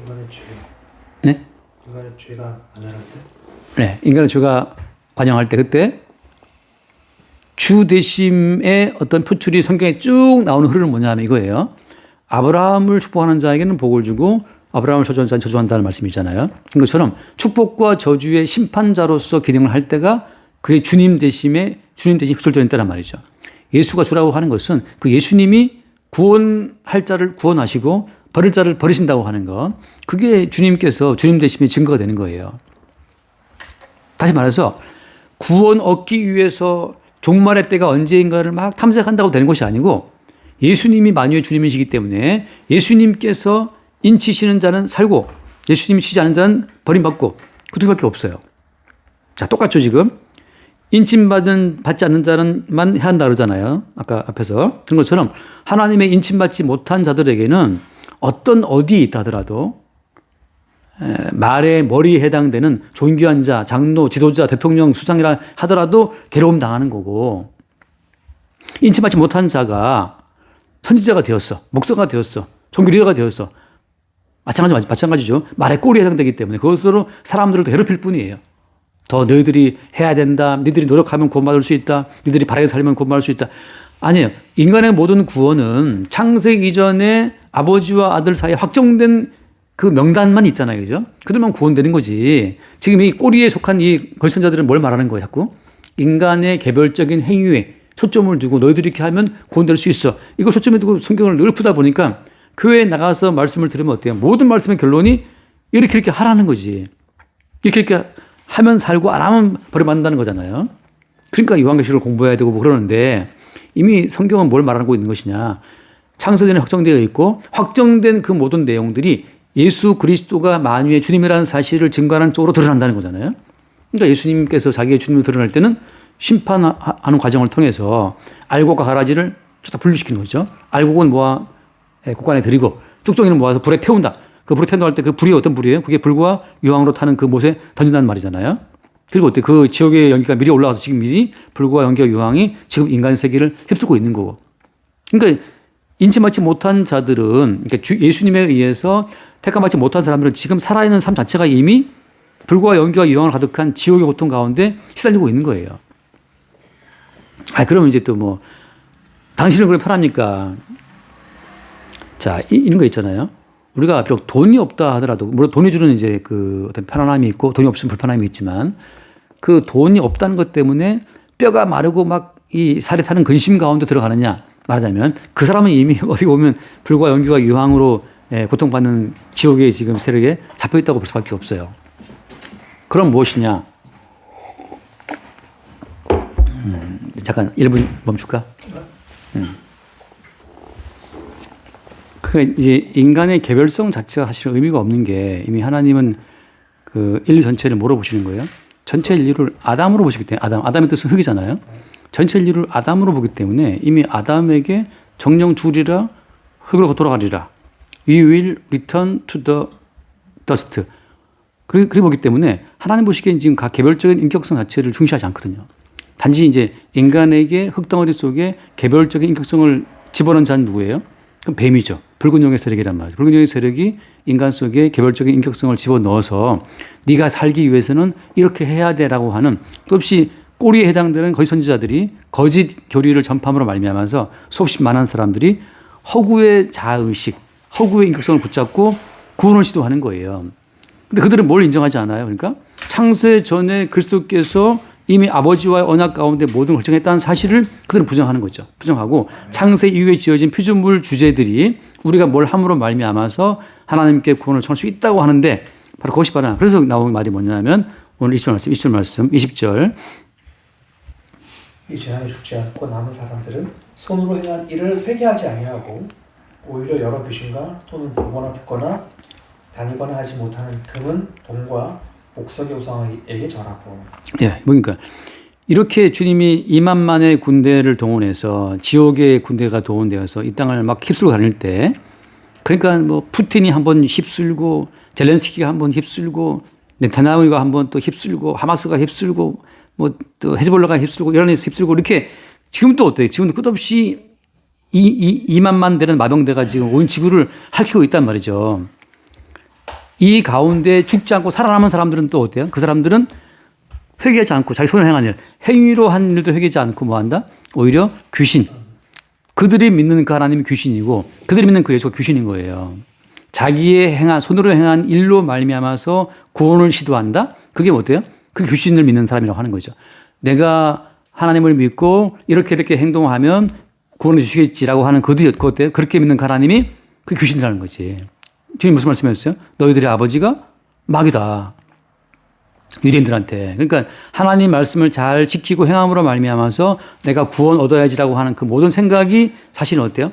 인간의 죄. 네? 인간의 죄가 관여할 때? 네, 인간의 죄가 관영할 때 그때 주 되심의 어떤 표출이 성경에 쭉 나오는 흐름은 뭐냐 하면 이거예요. 아브라함을 축복하는 자에게는 복을 주고 아브라함을 저주하는 자는 저주한다는 말씀이잖아요. 그런 것처럼 축복과 저주의 심판자로서 기능을 할 때가 그게 주님 되심이 표출되는 때란 말이죠. 예수가 주라고 하는 것은 그 예수님이 구원할 자를 구원하시고 버릴 자를 버리신다고 하는 것. 그게 주님께서 주님 되심의 증거가 되는 거예요. 다시 말해서 구원 얻기 위해서 종말의 때가 언제인가를 막 탐색한다고 되는 것이 아니고 예수님이 만유의 주님이시기 때문에 예수님께서 인치시는 자는 살고 예수님이 치지 않는 자는 버림받고 그 두 개밖에 없어요. 자, 똑같죠 지금. 받지 않는 자는만 해야 한다 그러잖아요. 아까 앞에서. 그런 것처럼 하나님의 인침받지 못한 자들에게는 어디에 있다 하더라도 말의 머리에 해당되는 존귀한 자, 장로, 지도자, 대통령, 수장이라 하더라도 괴로움 당하는 거고 인침받지 못한 자가 선지자가 되었어. 목사가 되었어. 종교 리더가 되었어. 마찬가지죠. 말의 꼴이 해당되기 때문에 그것으로 사람들을 더 괴롭힐 뿐이에요. 더 너희들이 해야 된다. 너희들이 노력하면 구원받을 수 있다. 너희들이 바르게 살면 구원받을 수 있다. 아니에요. 인간의 모든 구원은 창세 이전에 아버지와 아들 사이에 확정된 그 명단만 있잖아요. 그죠? 그들만 구원되는 거지. 지금 이 꼬리에 속한 이 걸선자들은 뭘 말하는 거예요, 자꾸? 인간의 개별적인 행위에 초점을 두고 너희들이 이렇게 하면 구원될 수 있어. 이걸 초점에 두고 성경을 늘 푸다 보니까 교회에 나가서 말씀을 들으면 어때요? 모든 말씀의 결론이 이렇게 하라는 거지. 이렇게 하면 살고 안 하면 버림받는다는 거잖아요. 그러니까 요한계시록을 공부해야 되고 뭐 그러는데 이미 성경은 뭘 말하고 있는 것이냐. 창세전에 확정되어 있고 확정된 그 모든 내용들이 예수 그리스도가 만유의 주님이라는 사실을 증거하는 쪽으로 드러난다는 거잖아요. 그러니까 예수님께서 자기의 주님을 드러날 때는 심판하는 과정을 통해서 알곡과 가라지를 다 분리시키는 거죠. 알곡은 모아 곡간에 들이고 쭉정이는 모아서 불에 태운다. 그 불에 태운다 할 때 그 불이 어떤 불이에요? 그게 불과 유황으로 타는 그 못에 던진다는 말이잖아요. 그리고 어때? 그 지옥의 연기가 미리 올라와서 지금 미리 불과 연기와 유황이 지금 인간 세계를 휩쓸고 있는 거고. 그러니까 인치받지 못한 자들은 그러니까 예수님에 의해서 택함받지 못한 사람들은 지금 살아있는 삶 자체가 이미 불과 연기와 유황을 가득한 지옥의 고통 가운데 시달리고 있는 거예요. 그러면 이제 또 뭐 당신을 그렇게 편합니까? 자, 이런 거 있잖아요. 우리가 비록 돈이 없다 하더라도 물론 돈이 주는 이제 그 어떤 편안함이 있고 돈이 없으면 불편함이 있지만 그 돈이 없다는 것 때문에 뼈가 마르고 막 이 살이 타는 근심 가운데 들어가느냐 말하자면 그 사람은 이미 어디 보면 불과 연기와 유황으로 고통받는 지옥의 지금 세력에 잡혀 있다고 볼 수밖에 없어요. 그럼 무엇이냐? 잠깐 1분 멈출까? 그 이제 인간의 개별성 자체가 사실 의미가 없는 게 이미 하나님은 그 인류 전체를 뭐로 보시는 거예요? 전체 인류를 아담으로 보시기 때문에 아담의 뜻은 흙이잖아요. 전체 인류를 아담으로 보기 때문에 이미 아담에게 정령 주리라 흙으로 돌아가리라. We will return to the dust. 그렇게 보기 때문에 하나님 보시기엔 지금 각 개별적인 인격성 자체를 중시하지 않거든요. 단지 이제 인간에게 흙덩어리 속에 개별적인 인격성을 집어넣은 자는 누구예요? 그럼 뱀이죠. 붉은 용의 세력이란 말이죠. 붉은 용의 세력이 인간 속에 개별적인 인격성을 집어넣어서 네가 살기 위해서는 이렇게 해야 돼라고 하는 끝없이 꼬리에 해당되는 거짓 선지자들이 거짓 교리를 전파함으로 말미암아서 수없이 많은 사람들이 허구의 자의식, 허구의 인격성을 붙잡고 구원을 시도하는 거예요. 근데 그들은 뭘 인정하지 않아요? 그러니까 창세 전에 그리스도께서 이미 아버지와의 언약 가운데 모든 걸 결정했다는 사실을 그들은 부정하는 거죠. 부정하고 창세 이후에 지어진 피조물 주제들이 우리가 뭘 함으로 말미암아서 하나님께 구원을 청할 수 있다고 하는데 바로 그것이 바로 그래서 나온 말이 뭐냐면 오늘 20절 말씀 20절 이 재앙에 죽지 않고 남은 사람들은 손으로 행한 일을 회개하지 아니하고 오히려 여러 귀신과 또는 보거나 듣거나 다니거나 하지 못하는 금은 돈과 목석의 우상에게 절하고. 예, 그러니까 이렇게 주님이 2만만의 군대를 동원해서 지옥의 군대가 동원되어서 이 땅을 막 휩쓸고 다닐 때 그러니까 뭐 푸틴이 한번 휩쓸고 젤렌스키가 한번 휩쓸고 네타냐후가 한번 또 휩쓸고 하마스가 휩쓸고 뭐 또 헤즈볼라가 휩쓸고 이란에서 휩쓸고 이렇게 지금 또 어때요? 지금 끝없이 2만만 되는 마병대가 지금 온 지구를 핥히고 있단 말이죠. 이 가운데 죽지 않고 살아남은 사람들은 또 어때요? 그 사람들은 회개하지 않고 자기 손을 행한 일, 행위로 한 일도 회개하지 않고 뭐 한다? 오히려 귀신. 그들이 믿는 그 하나님이 귀신이고 그들이 믿는 그 예수가 귀신인 거예요. 자기의 행한, 손으로 행한 일로 말미암아서 구원을 시도한다? 그게 어때요? 그 귀신을 믿는 사람이라고 하는 거죠. 내가 하나님을 믿고 이렇게 행동하면 구원을 주시겠지라고 하는 그들이 어때요? 그렇게 믿는 그 하나님이 그 귀신이라는 거지. 주님 무슨 말씀이었어요? 너희들의 아버지가 마귀다. 유대인들한테. 그러니까 하나님 말씀을 잘 지키고 행함으로 말미암아서 내가 구원 얻어야지라고 하는 그 모든 생각이 사실은 어때요?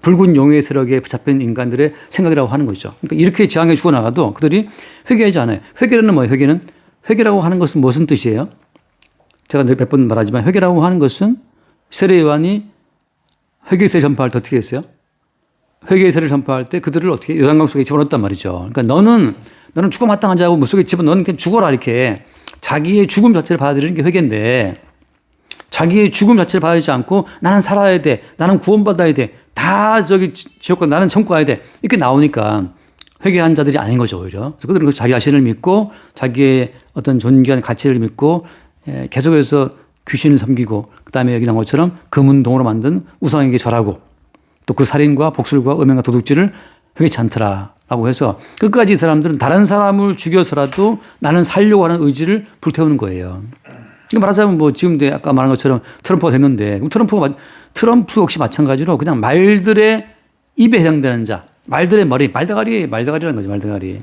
붉은 용의 세력에 붙잡힌 인간들의 생각이라고 하는 거죠. 그러니까 이렇게 재앙에 죽어나가도 그들이 회개하지 않아요. 회개는 뭐예요? 회개라고 하는 것은 무슨 뜻이에요? 제가 몇 번 말하지만 회개라고 하는 것은 세례 요한이 회개세를 전파할 때 어떻게 했어요? 회개세를 전파할 때 그들을 어떻게 요단강 속에 집어넣었단 말이죠. 그러니까 너는 죽어 마땅하지 않고 물속에 너는 그냥 죽어라 이렇게 자기의 죽음 자체를 받아들이는 게 회개인데 자기의 죽음 자체를 받아들이지 않고 나는 살아야 돼. 나는 구원받아야 돼. 다 지옥과 나는 천국 가야 돼. 이렇게 나오니까 회개한 자들이 아닌 거죠, 오히려. 그래서 그들은 자기 자신을 믿고 자기의 어떤 존귀한 가치를 믿고 계속해서 귀신을 섬기고 그다음에 여기 나온 것처럼 금은동으로 만든 우상에게 절하고 또 그 살인과 복술과 음행과 도둑질을 회개치 않더라라고 해서 끝까지 이 사람들은 다른 사람을 죽여서라도 나는 살려고 하는 의지를 불태우는 거예요. 말하자면 뭐 지금 아까 말한 것처럼 트럼프가 됐는데 트럼프 역시 마찬가지로 그냥 말들의 입에 해당되는 자, 말들의 머리, 말대가리라는 거죠, 말대가리.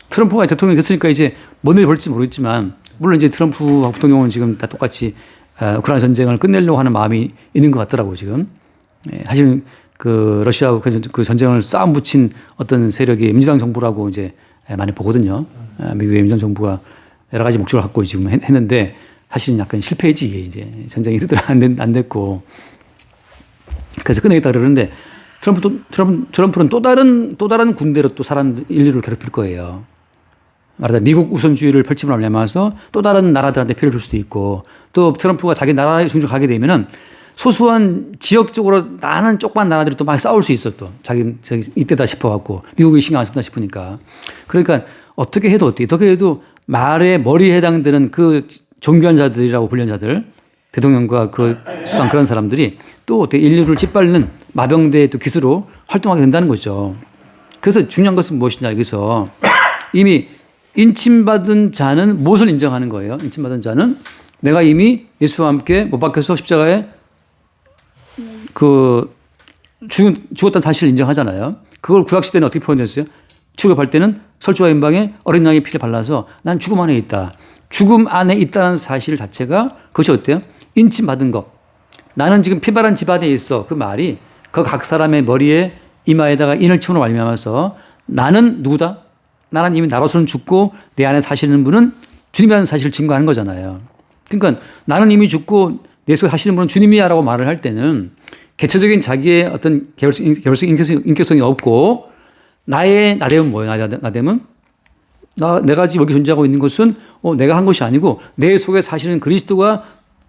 트럼프가 대통령이 됐으니까 이제 뭔 일이 벌지 모르겠지만 물론 이제 트럼프와 부통령은 지금 다 똑같이 우크라이나 전쟁을 끝내려고 하는 마음이 있는 것 같더라고 지금. 사실 그 러시아하고 그 전쟁을 싸움 붙인 어떤 세력이 민주당 정부라고 이제 많이 보거든요. 미국의 민주당 정부가 여러 가지 목적을 갖고 지금 했는데 사실은 약간 실패지 이제 전쟁이 뜻대로 안 됐고 그래서 끝내겠다 그러는데 트럼프는 또 다른 군대로 또 인류를 괴롭힐 거예요. 말하자면 미국 우선주의를 펼치면 하면서 또 다른 나라들한테 피해를 줄 수도 있고 또 트럼프가 자기 나라에 중심으로 가게 되면은 소수한 지역적으로 나는 쪽반 나라들이 또 막 싸울 수 있어 또 자기 이때다 싶어갖고 미국이 신경 안 쓴다 싶으니까 그러니까 어떻게 해도 말의 머리에 해당되는 그 존귀한 자들이라고 불리는 자들 대통령과 그 수상 그런 사람들이 또 인류를 짓밟는 마병대의 또 기수로 활동하게 된다는 거죠. 그래서 중요한 것은 무엇이냐 여기서 이미 인침받은 자는 무엇을 인정하는 거예요? 인침받은 자는 내가 이미 예수와 함께 못 박혀서 십자가에 죽었다는 사실을 인정하잖아요. 그걸 구약시대는 어떻게 표현했어요? 출애굽할 때는 설주와 임방에 어린 양의 피를 발라서 난 죽음 안에 있다. 죽음 안에 있다는 사실 자체가 그것이 어때요? 인침받은 것. 나는 지금 피바란 집 안에 있어. 그 말이 그 각 사람의 머리에 이마에다가 인을 치므로 말미암아서 나는 누구다? 나는 이미 나로서는 죽고 내 안에 사시는 분은 주님이라는 사실을 증거하는 거잖아요. 그러니까 나는 이미 죽고 내 속에 하시는 분은 주님이야라고 말을 할 때는 개체적인 자기의 어떤 개별성, 인격성이 없고 나의 나됨은 뭐예요? 나됨은 내가 지금 여기 존재하고 있는 것은 내가 한 것이 아니고 내 속에 사시는 그리스도가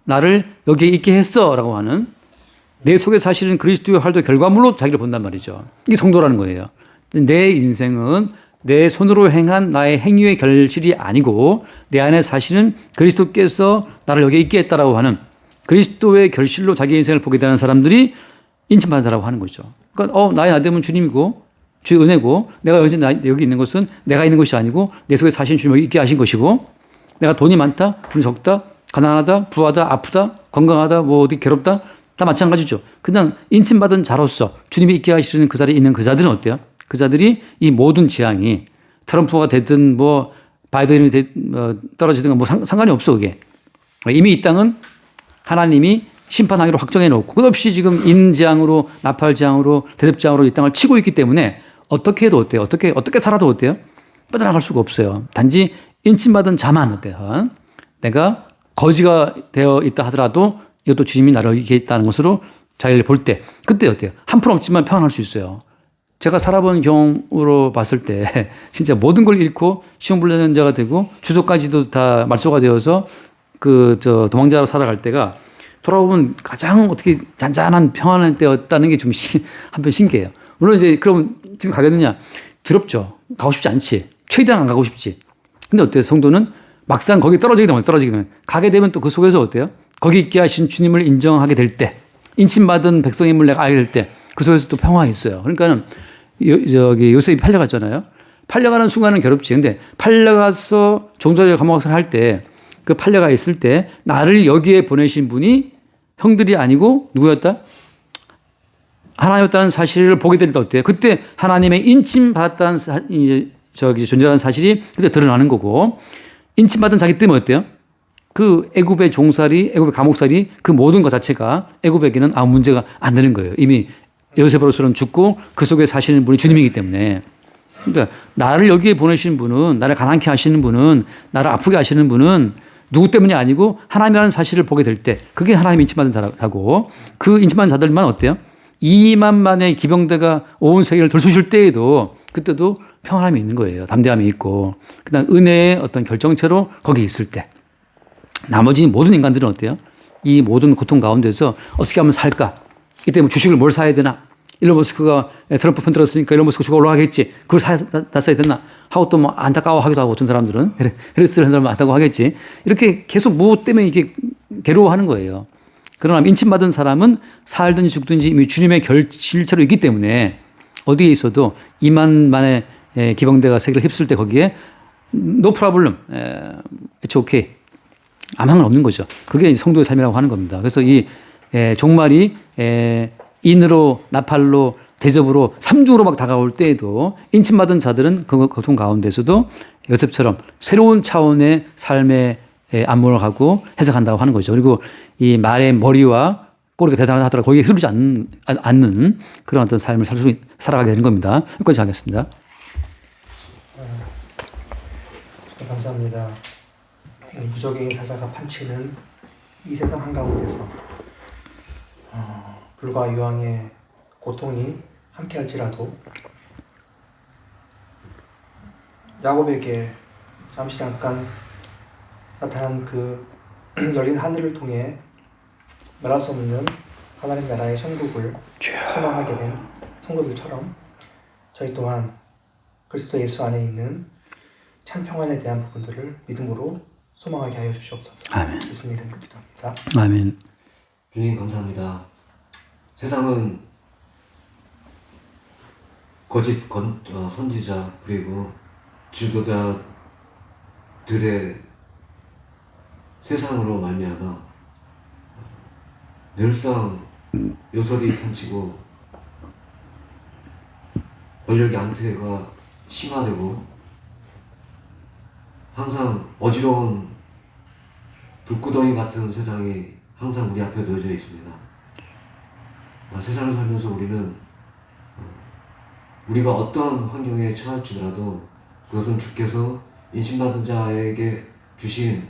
나를 여기에 있게 했어라고 하는 내 속에 사시는 그리스도의 활동의 결과물로 자기를 본단 말이죠. 이게 성도라는 거예요. 내 인생은 내 손으로 행한 나의 행위의 결실이 아니고 내 안에 사시는 그리스도께서 나를 여기에 있게 했다라고 하는 그리스도의 결실로 자기 인생을 보게 되는 사람들이 인침받은 자라고 하는 거죠. 그러니까 나의 나됨은 주님이고 주의 은혜고 내가 여기 있는 것은 내가 있는 것이 아니고 내 속에 사신 주님이 있게 하신 것이고 내가 돈이 많다, 돈이 적다, 가난하다, 부하다, 아프다, 건강하다, 뭐 어디 괴롭다 다 마찬가지죠. 그냥 인침받은 자로서 주님이 있게 하시는 그 자리에 있는 그 자들은 어때요? 그 자들이 이 모든 재앙이 트럼프가 됐든 뭐 바이든이 떨어지든 뭐 상관이 없어 그게. 이미 이 땅은 하나님이 심판하기로 확정해 놓고 끝없이 지금 인재앙으로 나팔재앙으로 대접재앙으로 이 땅을 치고 있기 때문에 어떻게 해도 어때요? 어떻게 살아도 어때요? 빠져나갈 수가 없어요. 단지 인침받은 자만 어때요? 내가 거지가 되어 있다 하더라도 이것도 주님이 나를 이기게 있다는 것으로 자기를 볼 때 그때 어때요? 한푼 없지만 평안할 수 있어요. 제가 살아본 경우로 봤을 때 진짜 모든 걸 잃고 시험불량자가 되고 주소까지도 다 말소가 되어서 도망자로 살아갈 때가 돌아보면 가장 어떻게 잔잔한 평안한 때였다는 게 좀 한편 신기해요. 물론 이제 그럼 지금 가겠느냐? 두렵죠. 가고 싶지 않지. 최대한 안 가고 싶지. 근데 어때요? 성도는 막상 거기 떨어지게 되면 가게 되면 또 그 속에서 어때요? 거기 있게 하신 주님을 인정하게 될 때, 인침받은 백성임을 내가 알게 될 때 그 속에서 또 평화가 있어요. 그러니까는 요셉이 팔려갔잖아요. 팔려가는 순간은 괴롭지. 근데 팔려가서 종살이 감옥을 할 때 그 팔려가 있을 때 나를 여기에 보내신 분이 형들이 아니고 누구였다? 하나님이었다는 사실을 보게 될 때 어때요? 그때 하나님의 인침받았다는 존재라는 사실이 그때 드러나는 거고 인침받은 자기 때문에 어때요? 그 애굽의 종살이, 애굽의 감옥살이 그 모든 것 자체가 애굽에게는 아무 문제가 안 되는 거예요. 이미 요셉으로서는 죽고 그 속에 사시는 분이 주님이기 때문에. 그러니까 나를 여기에 보내신 분은 나를 가난케 하시는 분은 나를 아프게 하시는 분은 누구 때문이 아니고 하나님이라는 사실을 보게 될 때 그게 하나님이 인침받은 자라고 그 인침받은 자들만 어때요? 2만만의 기병대가 온 세계를 들쑤실 때에도 그때도 평안함이 있는 거예요. 담대함이 있고 그다음 은혜의 어떤 결정체로 거기 있을 때 나머지 모든 인간들은 어때요? 이 모든 고통 가운데서 어떻게 하면 살까? 이 때문에 주식을 뭘 사야 되나? 일론 머스크가 트럼프 편 들었으니까 일론 머스크 주가 올라가겠지. 그걸 샀어야 됐나 하고 또 뭐 안타까워하기도 하고 어떤 사람들은 헤르스를 한 사람은 안타까워 하겠지. 이렇게 계속 뭐 때문에 이게 괴로워하는 거예요. 그러나 인침받은 사람은 살든지 죽든지 이미 주님의 결실체로 있기 때문에 어디에 있어도 2만만의 기병대가 세계를 휩쓸 때 거기에 no problem, it's okay. 아무 상관없는 거죠. 그게 성도의 삶이라고 하는 겁니다. 그래서 이 종말이 인으로 나팔로 대접으로 삼중으로 막 다가올 때에도 인침받은 자들은 그 고통 가운데서도 요셉처럼 새로운 차원의 삶의 안목을 갖고 해석한다고 하는 거죠. 그리고 이 말의 머리와 꼬리가 대단하다 하더라도 거기에 흐르지 않는 그런 어떤 삶을 살아가게 되는 겁니다. 여기까지 하겠습니다. 감사합니다. 무적의 사자가 판치는 이 세상 한가운데서 불과 유황의 고통이 함께할지라도 야곱에게 잠시 잠깐 나타난 그 열린 하늘을 통해 말할 수 없는 하나님 나라의 천국을 소망하게 된 성도들처럼 저희 또한 그리스도 예수 안에 있는 참 평안에 대한 부분들을 믿음으로 소망하게 하여 주시옵소서. 아멘. 예수님 이름으로 기도합니다. 아멘. 주님 감사합니다. 세상은 거짓 선지자 그리고 지도자들의 세상으로 말미암아 늘상 요설이 펼치고 권력의 안태가 심화되고 항상 어지러운 불구덩이 같은 세상이 항상 우리 앞에 놓여져 있습니다. 세상을 살면서 우리가 어떠한 환경에 처할지라도 그것은 주께서 인신받은 자에게 주신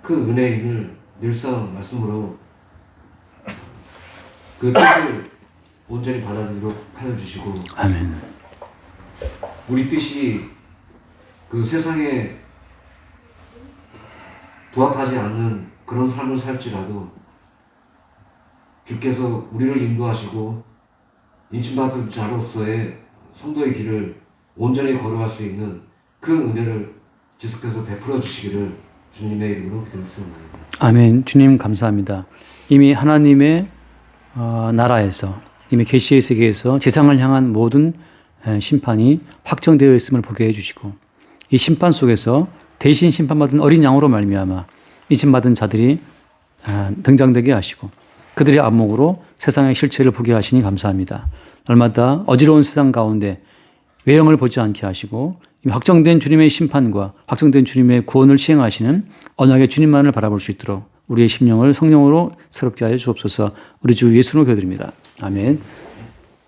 그 은혜임을 늘상 말씀으로 그 뜻을 온전히 받아들이도록 하여 주시고 아멘. 우리 뜻이 그 세상에 부합하지 않는 그런 삶을 살지라도 주께서 우리를 인도하시고 인침받은 자로서의 성도의 길을 온전히 걸어갈 수 있는 그 은혜를 지속해서 베풀어 주시기를 주님의 이름으로 기도했습니다. 아멘. 주님 감사합니다. 이미 하나님의 나라에서 이미 계시의 세계에서 세상을 향한 모든 심판이 확정되어 있음을 보게 해주시고 이 심판 속에서 대신 심판받은 어린 양으로 말미암아 인침받은 자들이 등장되게 하시고 그들의 안목으로 세상의 실체를 보게 하시니 감사합니다. 날마다 어지러운 세상 가운데 외형을 보지 않게 하시고 확정된 주님의 심판과 확정된 주님의 구원을 시행하시는 언약의 주님만을 바라볼 수 있도록 우리의 심령을 성령으로 새롭게 하여 주옵소서. 우리 주 예수로 기도드립니다. 아멘.